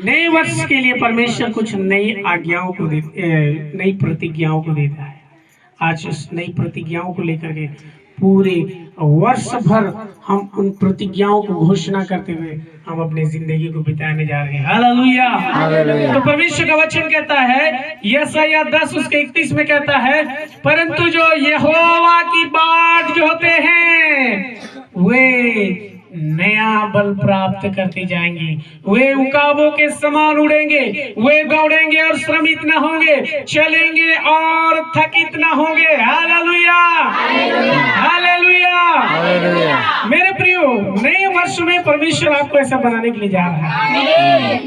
नए वर्ष के लिए परमेश्वर कुछ नई आज्ञाओं को नई प्रतिज्ञाओं को देता है। आज उस नई प्रतिज्ञाओं को लेकर के पूरे वर्ष भर हम उन प्रतिज्ञाओं को घोषणा करते हुए हम अपनी जिंदगी को बिताने जा रहे हैं। हालेलुया। तो परमेश्वर का वचन कहता है, यशायाह 10 उसके 31 में कहता है, परंतु जो यहोवा की बाट जो होते हैं वे नया बल प्राप्त करते जाएंगे, वे उकाबों के समान उड़ेंगे, वे दौड़ेंगे और श्रमित न होंगे, चलेंगे और थकित न होंगे। Hallelujah, hallelujah. मेरे प्रियो, नए वर्ष में परमेश्वर आपको ऐसा बनाने के लिए जा रहा है।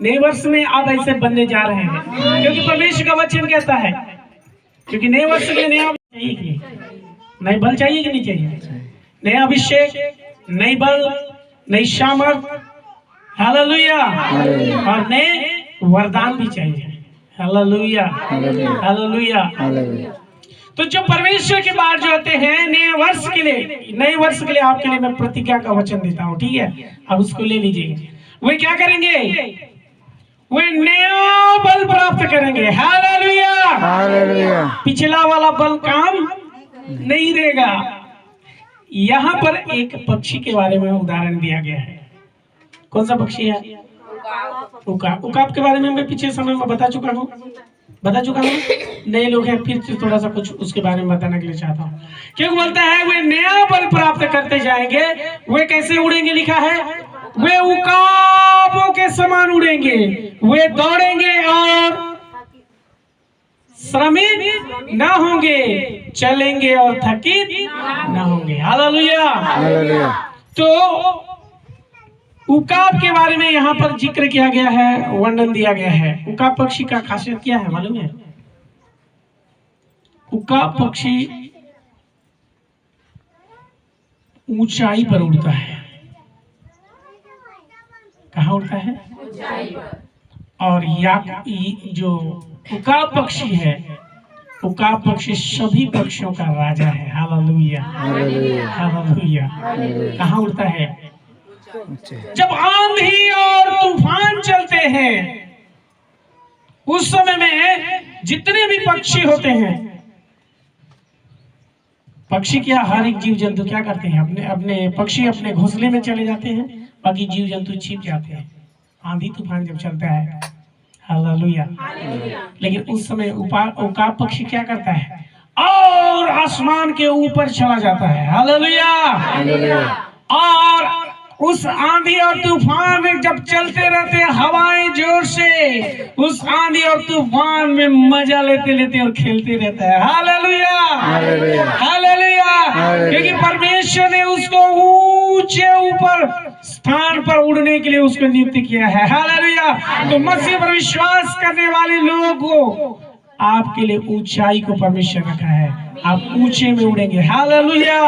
नए वर्ष में आप ऐसे बनने जा रहे हैं, क्योंकि परमेश्वर का वचन कहता है, क्योंकि नए वर्ष में नया चाहिए, नए बल चाहिए कि नहीं चाहिए, नया अभिषेक, नई बल, नई सामर्थ, हालेलुया, और नए वरदान भी चाहिए। Hallelujah, hallelujah. तो जो परमेश्वर के बाद जो होते हैं नए वर्ष के लिए आपके लिए मैं प्रतिज्ञा का वचन देता हूँ, ठीक है? अब उसको ले लीजिए। वे क्या करेंगे? वे नया बल प्राप्त करेंगे। Hallelujah, hallelujah. पिछला वाला बल काम नहीं देगा। यहाँ पर एक पक्षी के बारे में उदाहरण दिया गया है। कौन सा पक्षी है? उकाब। उकाब के बारे में मैं पिछले समय में बता चुका हूँ। नए लोग हैं, फिर से थोड़ा सा कुछ उसके बारे में बताने के लिए चाहता हूँ। क्यों बोलता है वे नया बल प्राप्त करते जाएंगे। वे कैसे उड़ेंगे? लिखा है वे उकाबों के समान उड़ेंगे, वे दौड़ेंगे और श्रमित न होंगे, चलेंगे और थकित न होंगे। Hallelujah, hallelujah. तो उकाब के बारे में यहाँ पर जिक्र किया गया है, वर्णन दिया गया है। उकाब पक्षी का खासियत क्या है मालूम है? उकाब पक्षी ऊंचाई पर उड़ता है। कहाँ उड़ता है? ऊंचाई पर। और जो उकाब पक्षी है, उकाब पक्षी सभी पक्षियों का राजा है। Hallelujah, hallelujah. कहाँ उड़ता है? जब आंधी और तूफान चलते हैं उस समय में जितने भी पक्षी होते हैं, पक्षी क्या, हर एक जीव जंतु क्या करते हैं? अपने पक्षी अपने घोंसले में चले जाते हैं, बाकी जीव जंतु छिप जाते हैं आंधी तूफान जब चलता है। हालेलुया। लेकिन उस समय उकाब पक्षी क्या करता है? और आसमान के ऊपर चला जाता है। हालेलुया। और उस आंधी और तूफान में जब चलते रहते हैं हवाएं जोर से, उस आंधी और तूफान में मजा लेते लेते और खेलते रहता है। Hallelujah, hallelujah. क्योंकि परमेश्वर ने उसको ऊंचे ऊपर स्थान पर उड़ने के लिए उसको नियुक्त किया है। हालेलुया। तो मसीह पर विश्वास करने वाले लोगों को आपके लिए ऊंचाई को परमेश्वर रखा है, आप ऊंचे में उड़ेंगे। Hallelujah,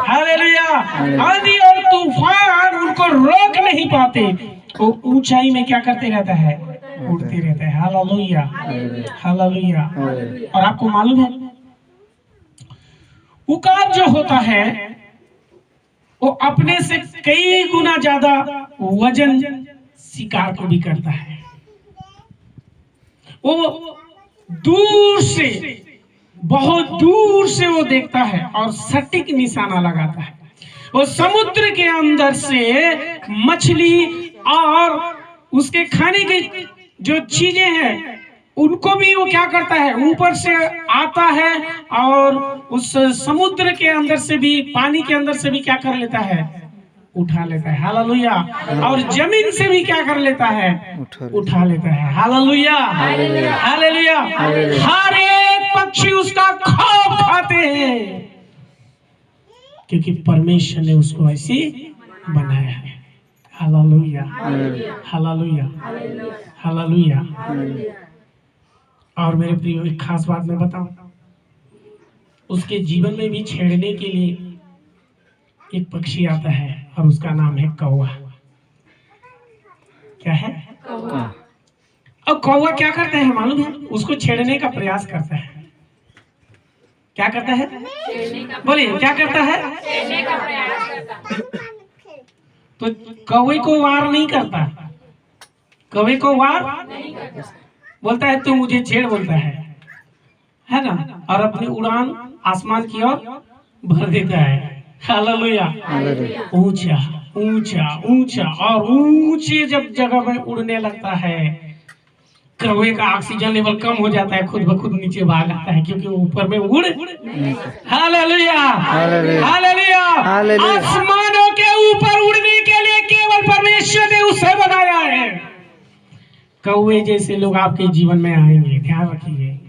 hallelujah. आंधी और तूफान उनको रोक नहीं पाते, वो ऊंचाई में क्या करते रहता है? उड़ते रहता है। Hallelujah, hallelujah. और आपको मालूम है उकाब जो होता है वो अपने से कई गुना ज्यादा वजन शिकार को भी करता है। वो दूर से, बहुत दूर से वो देखता है और सटीक निशाना लगाता है। वो समुद्र के अंदर से मछली और उसके खाने की जो चीजें हैं उनको भी वो क्या करता है? ऊपर से आता है और उस समुद्र के अंदर से भी, पानी के अंदर से भी क्या कर लेता है? उठा लेता है। हालेलुया। और जमीन से भी क्या कर लेता है? उठा लेता है। Hallelujah, hallelujah. हर एक पक्षी उसका खौफ खाते हैं, क्योंकि परमेश्वर ने उसको ऐसे बनाया है। Hallelujah, hallelujah, hallelujah. और मेरे प्रियो, एक खास बात मैं बताऊं, उसके जीवन में भी छेड़ने के लिए एक पक्षी आता है और उसका नाम है कौवा। क्या है? कौवा। और कौवा क्या करता है मालूम है? उसको छेड़ने का प्रयास करता है। क्या करता है? बोलिए, क्या करता है? छेड़ने का प्रयास करता है। तो कौवे को वार नहीं करता, कौवे को वार बोलता है, तू मुझे छेड़ बोलता है ना, और अपनी उड़ान आसमान की ओर भर देता है। हालेलुया। ऊंचा ऊंचा ऊंचा और ऊंचे जब जगह में उड़ने लगता है, कौवे का ऑक्सीजन लेवल कम हो जाता है, खुद ब खुद नीचे भाग आता है, क्योंकि वो ऊपर में उड़। Hallelujah hallelujah. आसमानों के ऊपर उड़ने के लिए केवल परमेश्वर ने उसे बनाया है। कौवे जैसे लोग आपके जीवन में आएंगे, ध्यान रखिए,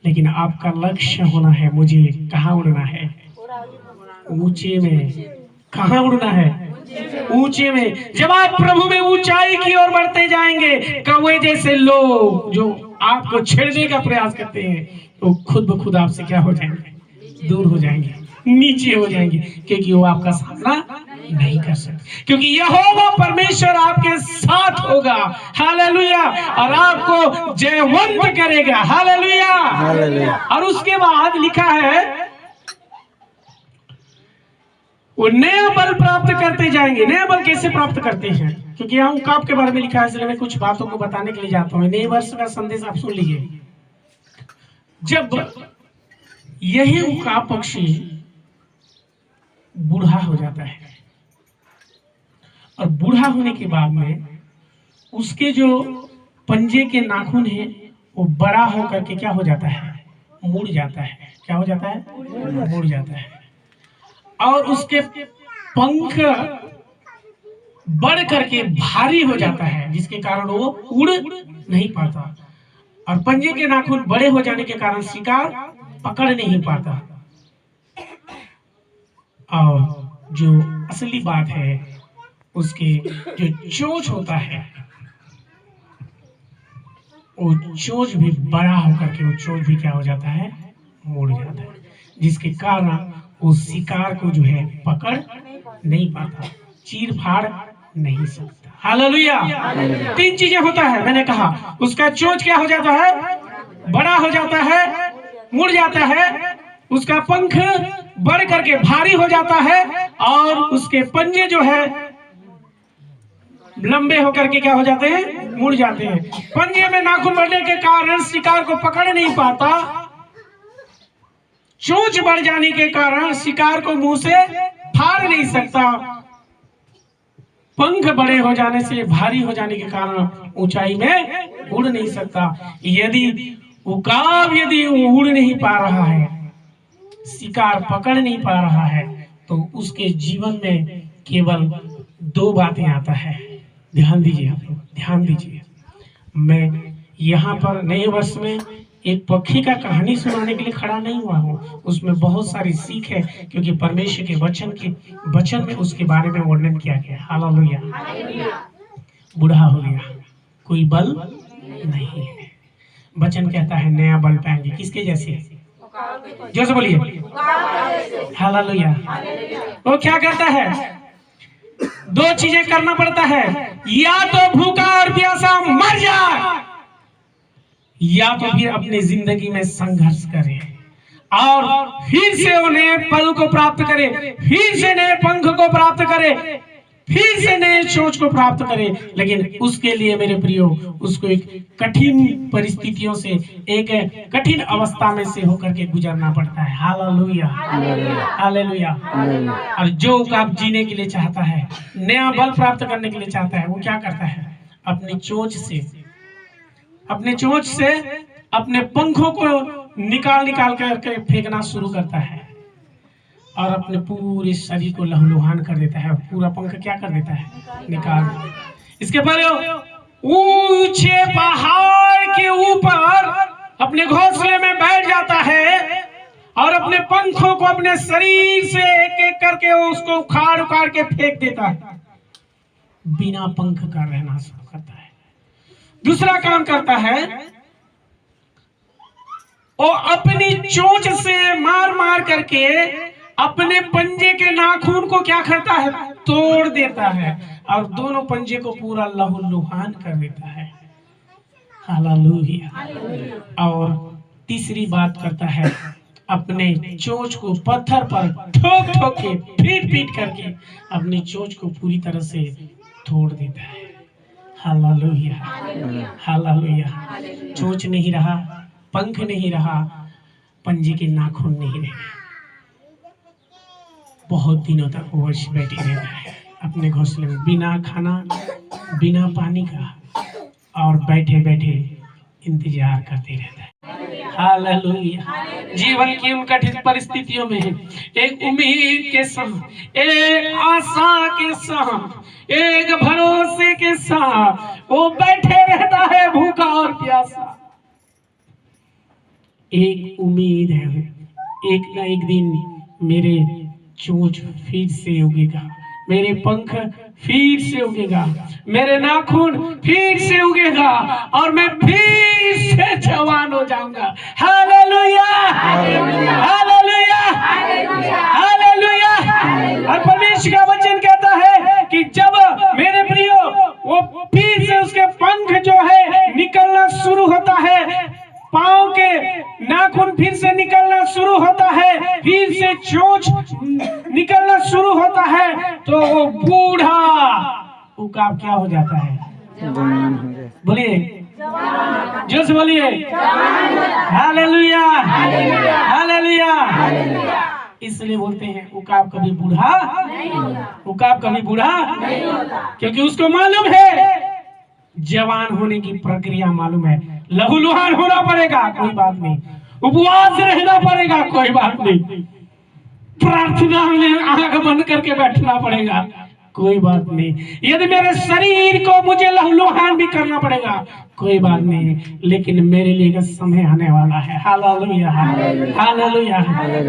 लेकिन आपका लक्ष्य होना है, मुझे कहाँ उड़ना है? ऊंचे में। कहाँ उड़ना है? ऊंचे में। जब आप प्रभु में ऊंचाई की ओर बढ़ते जाएंगे, कौवे जैसे लोग जो आपको छेड़ने का प्रयास करते हैं, तो खुद ब खुद आपसे क्या हो जाएंगे? दूर हो जाएंगे, नीचे हो जाएंगे, क्योंकि वो आपका सामना नहीं कर सकते, क्योंकि यहोवा परमेश्वर आपके साथ होगा। हालेलुया। और आपको जयवंत करेगा। हालेलुया। और उसके बाद लिखा है, वो नया बल प्राप्त करते जाएंगे। नया बल कैसे प्राप्त करते हैं? क्योंकि यहाँ उकाब के बारे में लिखा है, इसलिए मैं कुछ बातों को बताने के लिए जाता हूँ। नए वर्ष का संदेश आप सुन लीजिए। जब यही उकाब पक्षी बूढ़ा हो जाता है, और बूढ़ा होने के बाद में उसके जो पंजे के नाखून हैं वो बड़ा होकर के क्या हो जाता है? मुड़ जाता है। क्या हो जाता है? मुड़ जाता है। और उसके पंख बढ़ करके भारी हो जाता है, जिसके कारण वो उड़ नहीं पाता, और पंजे के नाखून बड़े हो जाने के कारण शिकार पकड़ नहीं पाता। और जो असली बात है, उसके जो चोंच होता है, वो चोंच भी बड़ा होकर के वो चोंच भी क्या हो जाता है? मुड़ जाता है, जिसके कारण वो शिकार को जो है पकड़ नहीं पाता, चीर फाड़ नहीं सकता। हालेलुया। 3 चीजें होता है, मैंने कहा। उसका चोंच क्या हो जाता है? बड़ा हो जाता है, मुड़ जाता है, उसका पंख बढ़ करके भारी हो जाता है, और उसके पंजे जो है लंबे होकर के क्या हो जाते हैं? मुड़ जाते हैं। पंजे में नाखून बढ़ने के कारण शिकार को पकड़ नहीं पाता, चोंच बढ़ जाने के कारण शिकार को मुंह से फाड़ नहीं सकता, पंख बड़े हो जाने से, भारी हो जाने के कारण ऊंचाई में उड़ नहीं सकता। यदि उकाब यदि उड़ नहीं पा रहा है, शिकार पकड़ नहीं पा रहा है, तो उसके जीवन में केवल 2 बातें आता है। ध्यान दीजिए, आप लोग ध्यान दीजिए। मैं यहाँ पर नए वर्ष में एक पक्षी का कहानी सुनाने के लिए खड़ा नहीं हुआ हूँ, उसमें बहुत सारी सीख है, क्योंकि परमेश्वर के वचन में उसके बारे में वर्णन किया गया। हालेलुया। बूढ़ा हो गया, कोई बल नहीं है। वचन कहता है नया बल पाएंगे। किसके जैसे? जो से बोलिए हालेलुया। वो क्या करता है? 2 चीजें करना पड़ता है, या तो भूखा और प्यासा मर जाए, या तो फिर अपने जिंदगी में संघर्ष करे और फिर से उन्हें पल को प्राप्त करे, फिर से नए पंख को प्राप्त करे, फिर से नए चोंच को प्राप्त करे। लेकिन उसके लिए मेरे प्रियो, उसको एक कठिन परिस्थितियों से, एक कठिन अवस्था में से होकर के गुजरना पड़ता है। Hallelujah hallelujah. और जो आप जीने के लिए चाहता है, नया बल प्राप्त करने के लिए चाहता है, वो क्या करता है? अपनी चोंच से अपने पंखों को निकाल करके फेंकना शुरू करता है, और अपने पूरे शरीर को लहूलुहान कर देता है। पूरा पंख क्या कर देता है? निकाल। इसके पहले ऊंचे पहाड़ के ऊपर अपने घोंसले में बैठ जाता है, और अपने पंखों को अपने शरीर से एक एक करके उसको उखाड़ के फेंक देता है, बिना पंख का रहना शुरू करता है। दूसरा काम करता है, वो अपनी चोंच से मार करके अपने पंजे के नाखून को क्या करता है? तोड़ देता है, और दोनों पंजे को पूरा लहूलुहान कर देता है। हालेलुया। और तीसरी बात करता है, अपने चोंच को पत्थर पर ठोक के, पीट करके अपनी चोंच को पूरी तरह से तोड़ देता है। Hallelujah, hallelujah. चोंच नहीं रहा, पंख नहीं रहा, पंजे के नाखून नहीं रहे। बहुत दिनों तक वो वैसे बैठे रहता है अपने घोंसले में, बिना खाना बिना पानी का, और बैठे बैठे इंतजार करते रहता है। हालेलुया। जीवन की उन कठिन परिस्थितियों में एक उम्मीद के साथ, एक आशा के साथ, एक भरोसे के साथ वो बैठे रहता है, भूखा और प्यासा। एक उम्मीद है, एक न एक दिन मेरे चोंच फिर से उगेगा, मेरे पंख फिर से उगेगा, मेरे नाखून फिर से उगेगा और मैं फिर से जवान हो जाऊंगा। Hallelujah, hallelujah, hallelujah. और परमेश्वर का वचन कहता है कि जब मेरे प्रियो वो फिर से उसके पंख जो है निकलना शुरू होता है, पांव के नाखून फिर से निकलना शुरू होता है, फिर से चोंच निकलना शुरू होता है, तो वो बूढ़ा उकाब क्या हो जाता है? बोलिए, जोश बोलिए, हालेलुया, हालेलुया। इसलिए बोलते हैं उकाब कभी बूढ़ा, उकाब कभी बूढ़ा नहीं होता, क्योंकि उसको मालूम है, जवान होने की प्रक्रिया मालूम है। लहूलुहान होना पड़ेगा, कोई बात नहीं, उपवास रहना पड़ेगा, कोई बात नहीं, प्रार्थना में आंख बंद करके बैठना पड़ेगा, कोई बात नहीं, यदि मेरे शरीर को मुझे लहूलुहान भी करना पड़ेगा, कोई बात नहीं, लेकिन मेरे लिए का समय आने वाला है। Hallelujah, hallelujah.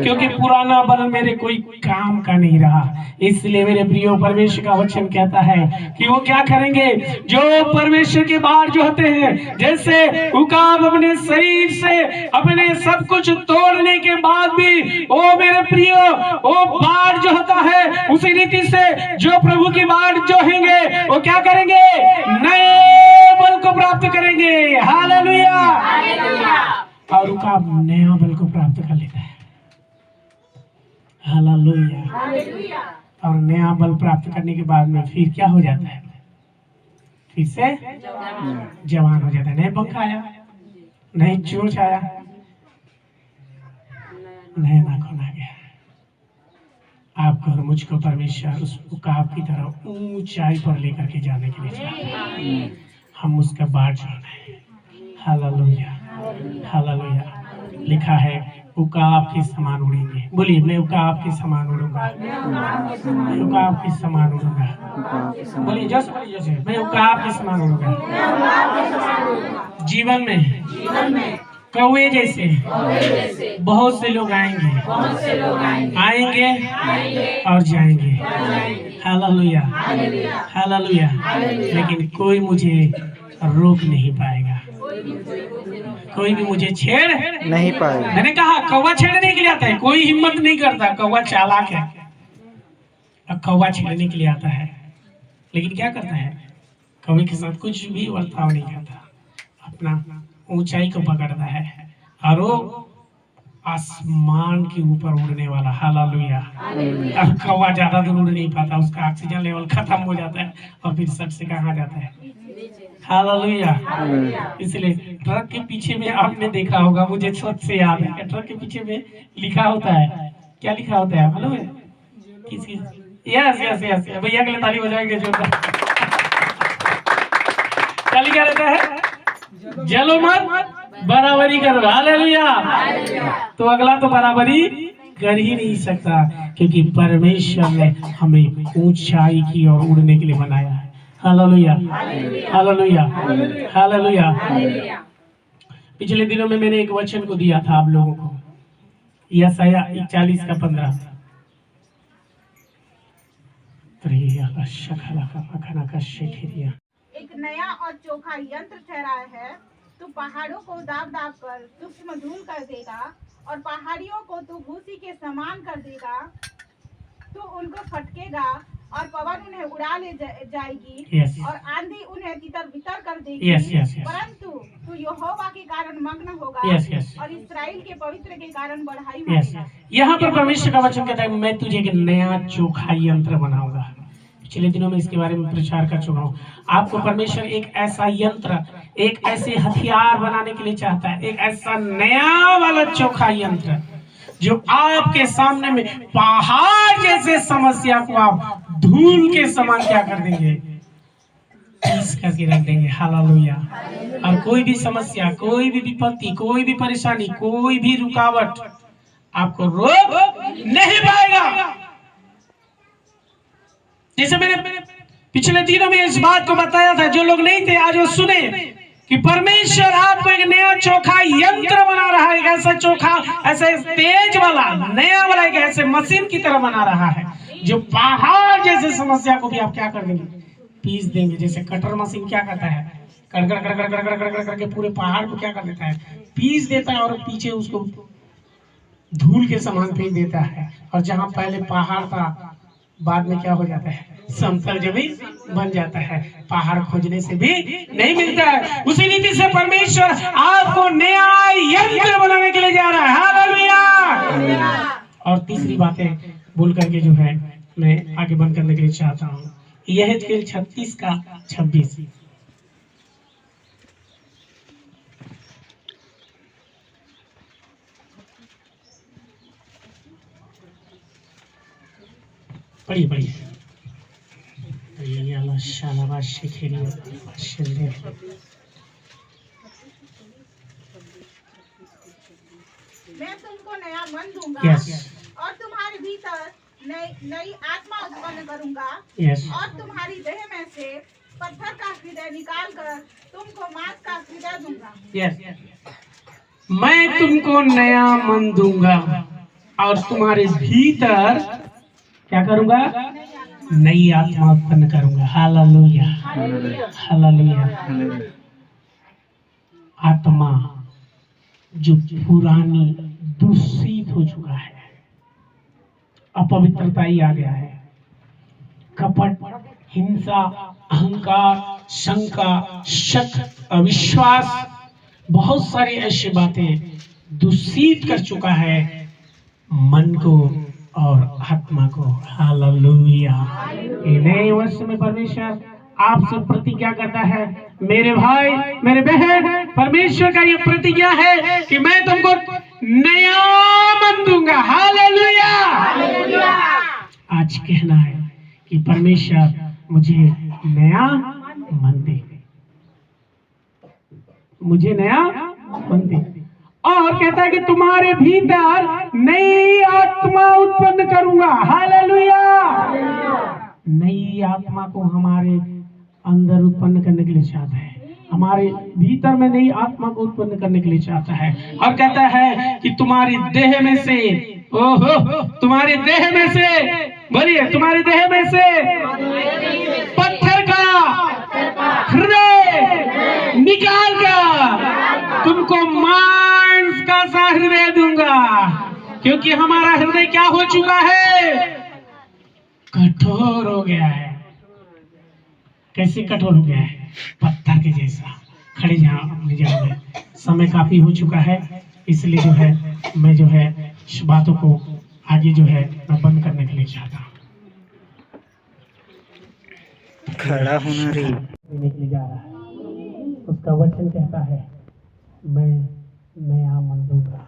क्योंकि पुराना बल मेरे कोई काम का नहीं रहा। इसलिए मेरे प्रियो, परमेश्वर का वचन कहता है कि वो क्या करेंगे, जो परमेश्वर के बाढ़ जो होते हैं, जैसे उकाब अपने शरीर से अपने सब कुछ तोड़ने के बाद भी वो मेरे प्रियो वो बाढ़ जो होता है, उसी रीति से जो प्रभु की बाढ़ जो होंगे वो क्या करेंगे, नए बल को प्राप्त करेंगे। हालेलुया। और उकाब नया बल को प्राप्त कर लेता है। हालेलुया। और नया बल प्राप्त करने के बाद में फिर क्या हो जाता है, फिर से जवान हो जाता है। नए पंख आया, नई चोंच आया, नया नाखून आ गया। आपको और मुझको परमेश्वर उस उकाब की तरह ऊंचाई पर लेकर के जाने के लिए चाहता है। हम उसका बाढ़ जाना है। Hallelujah, hallelujah. लिखा है उकाब के समान उड़ेंगे। बोलिए, मैं उकाब के समान उड़ूंगा, मैं उकाब के समान उड़ूंगा। बोलिए, जैसे मैं उकाब के समान उड़ूंगा। जीवन में कौवे जैसे बहुत से लोग आएंगे, आएंगे और जाएंगे। Hallelujah, hallelujah. लेकिन कोई मुझे रोक नहीं पाएगा, कोई भी मुझे छेड़ नहीं पाएगा। मैंने कहा कौवा छेड़ने के लिए आता है, कोई हिम्मत नहीं करता। कौवा चालाक है, अब कौवा छेड़ने के लिए आता है, लेकिन क्या करता है, कौवे के साथ कुछ भी बर्ताव नहीं करता, अपना ऊंचाई को पकड़ता है और वो आसमान के ऊपर उड़ने वाला। हालेलुया। अब कौवा ज्यादा दूर उड़ नहीं पाता, उसका ऑक्सीजन लेवल खत्म हो जाता है और फिर सट से कहाँ जाता है। हालेलुया। इसलिए ट्रक के पीछे में आपने देखा होगा, मुझे सच से याद है, ट्रक के पीछे में लिखा होता है, क्या लिखा होता है मालूम है? किस यस यस यस, भैया के लिए ताली बजाएंगे जोरदार। क्या लिखा रहता है? जलो मत, बराबरी करो। हालेलुया। तो अगला तो बराबरी कर ही नहीं सकता, क्योंकि परमेश्वर ने हमें ऊंचाई की ओर उड़ने के लिए बनाया है। Hallelujah, hallelujah, hallelujah. पिछले दिनों में मैंने एक वचन को दिया था आप लोगों को, यशाया 41:15। एक नया और चोखा यंत्र ठहराया है, तू पहाड़ों को दाब दाब कर सूक्ष्म धूल कर देगा और पहाड़ियों को तू भूसी के समान कर देगा। तू उनको फटकेगा और पवन उन्हें उड़ा ले जाएगी और आंधी उन्हें तितर बितर कर देगी। परंतु तू यहोवा के कारण मग्न होगा और इस्राएल के पवित्र के कारण बढ़ाई मारेगा। यहाँ पर परमेश्वर का वचन कहता है, मैं तुझे एक नया चोखा यंत्र बनाऊंगा। पिछले दिनों में इसके बारे में प्रचार कर चुका हूँ। आपको परमेश्वर एक ऐसा यंत्र, एक ऐसे हथियार बनाने के लिए चाहता है, एक ऐसा नया वाला चोखा यंत्र जो आपके सामने में पहाड़ जैसे समस्या को आप धूल के समान क्या कर देंगे, पीस करके रख देंगे। हालेलुया। और कोई भी समस्या, कोई भी विपत्ति, कोई भी परेशानी, कोई भी रुकावट आपको रोक नहीं पाएगा। जैसे मैंने पिछले दिनों में इस बात को बताया था, जो लोग नहीं थे आज वो सुने कि परमेश्वर आपको एक नया चोखा यंत्र बना रहा है, एक ऐसा चोखा, ऐसे तेज वाला नया वाला, एक ऐसे मशीन की तरह बना रहा है जो पहाड़ जैसे समस्या को भी आप क्या कर देंगे, पीस देंगे। जैसे कटर मशीन क्या करता है, कड़कड़ कड़कड़ कड़कड़ कड़कड़ करके पूरे पहाड़ को क्या कर देता है, पीस देता है, और पीछे उसको धूल के समान फेंक देता है। और जहां पहले पहाड़ था बाद में क्या हो जाता है, समतल जमीन बन जाता है। पहाड़ खोजने से भी नहीं मिलता है। उसी रीति से परमेश्वर आपको नया यंत्र बनाने के लिए जा रहा है। हालेलुया। और तीसरी बातें बोल करके जो है मैं आगे बंद करने के लिए चाहता हूँ। यहेजकेल 36:26। पढ़िए पढ़िए। मैं तुमको नया मन दूंगा Yes. और तुम्हारे भीतर नई आत्मा उत्पन्न करूंगा Yes. और तुम्हारी देह में से पत्थर का हृदय निकाल कर तुमको मांस का हृदय दूंगा। Yes. मैं तुमको नया मन दूंगा और तुम्हारे भीतर क्या करूंगा, नई आत्मा उत्पन्न करूंगा। हालेलुया। हालेलुया। आत्मा जो पुरानी दूषित हो चुका है, अपवित्रता ही आ गया है, कपट, हिंसा, अहंकार, शंका, शक, अविश्वास, बहुत सारी ऐसी बातें दूषित कर चुका है मन को और आत्मा को। हालेलुया। नए वर्ष में परमेश्वर आपसे प्रतिज्ञा करता है, मेरे भाई मेरे बहन, परमेश्वर का ये प्रतिज्ञा है कि मैं तुमको नया मन दूंगा। हालेलुया। आज कहना है कि परमेश्वर मुझे नया मन दे, मुझे नया मन दे। और कहता है कि तुम्हारे भीतर नई आत्मा उत्पन्न करूंगा। हालेलुया। नई आत्मा को हमारे अंदर उत्पन्न करने के लिए चाहता है, हमारे भीतर में नई आत्मा को उत्पन्न करने के लिए चाहता है। और कहता है कि तुम्हारी देह में से, ओहो, तुम्हारी देह में से, बोलिए, तुम्हारी देह में से पत्थर का हृदय निकाल कर तुमको मांस का सा हृदय दूंगा। क्योंकि हमारा हृदय क्या हो चुका है, कठोर हो गया है। कैसे कठोर हो गया है, पत्थर के जैसा। खड़े जहाँ अपनी जगह में, समय काफी हो चुका है, इसलिए जो है मैं जो है इस बातों को आगे जो है मैं बंद करने के लिए चाहता हूँ। खड़ा होना रे देने के लिए जा रहा है। उसका वचन कहता है, मैं नया मन दूंगा,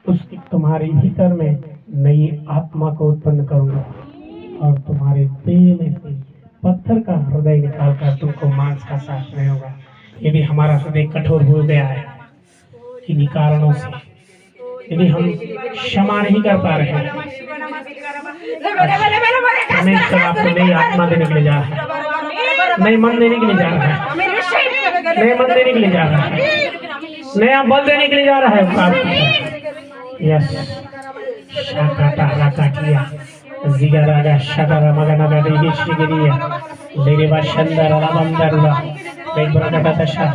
उसके तुम्हारे भीतर में नई आत्मा को उत्पन्न करूंगा और तुम्हारे देह में से पत्थर का हृदय निकाल कर तुमको मांस का साथ नहीं होगा। यदि हमारा हृदय कठोर हो गया है इन्हीं कारणों से, यदि हम क्षमा नहीं कर पा रहे हैं, परमेश्वर आपको नई आत्मा देने के लिए जा रहा है, नई मन देने के लिए जा रहा है, नए मन देने के लिए जा रहा है, नया बल देने के लिए जा रहा है। यस, शाकाटा राकाटिया जिगरागा शाकारा मगनागा देशिगिरिया लेरेबा शंदरा लाबंदरुला लेब्रागाटा तशा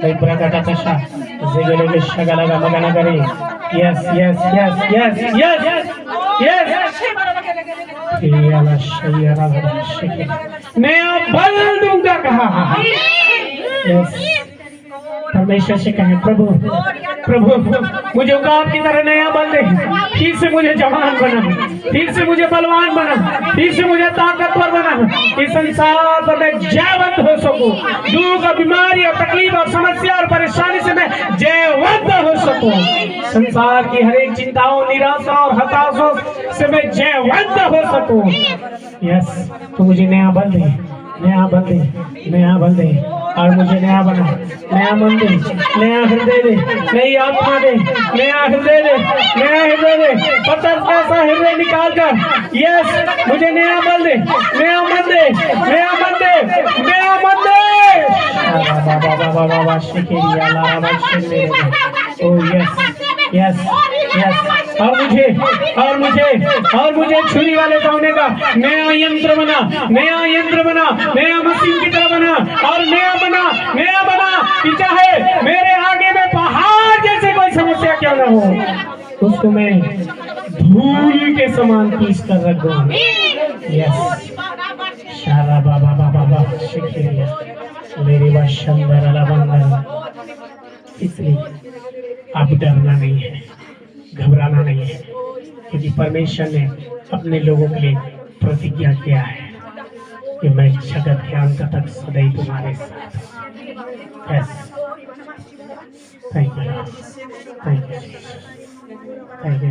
लेब्रागाटा तशा जिगलेगे शगलागा मगनागरे। Yes yes yes yes yes yes याला शयरा शिके नया बल दूंगा कहा। यस, परमेश्वर से कहें, प्रभु प्रभु मुझे उकाब की तरह नया बल दे, फिर से मुझे जवान बना, फिर से मुझे बलवान बना, फिर से मुझे ताकतवर बना, इस संसार पर मैं जयवंत हो सकूं, दुख और बीमारी और तकलीफ और समस्या और परेशानी से मैं जयवंत हो सकूं, संसार की हर एक चिंताओं, निराशा और हताशों से मैं जयवंत हो सकूं। यस, तो मुझे नया बल दे, नया बल दे, नया बल दे, और मुझे नया बना, नया मन दे, नया हृदय दे, नई आत्मा दे, नया हृदय दे, नया हृदय दे, पत्थर कैसा हृदय निकाल कर, यस मुझे नया बल दे, नया मन दे, नया मन दे, नया मन दे। ओह यस यस यस, और मुझे छुरी वाले दौड़ने का नया यंत्र बना, नया यंत्र बना, नया मशीन की तरह बना, और नया बना कि चाहे मेरे आगे में पहाड़ जैसे कोई समस्या क्यों ना हो, उसको मैं धूल के समान पीस कर रख दूं। यस, शाला बाबा बाबा बाबा शुक्रिया मेरी बंदर अला बंदर। इसलिए अब डरना नहीं है, घबराना नहीं है, क्योंकि परमेश्वर ने अपने लोगों के लिए प्रतिज्ञा किया है कि मैं जगत के अंत तक सदैव तुम्हारे साथ हूं। Yes, thank you, thank you, thank you.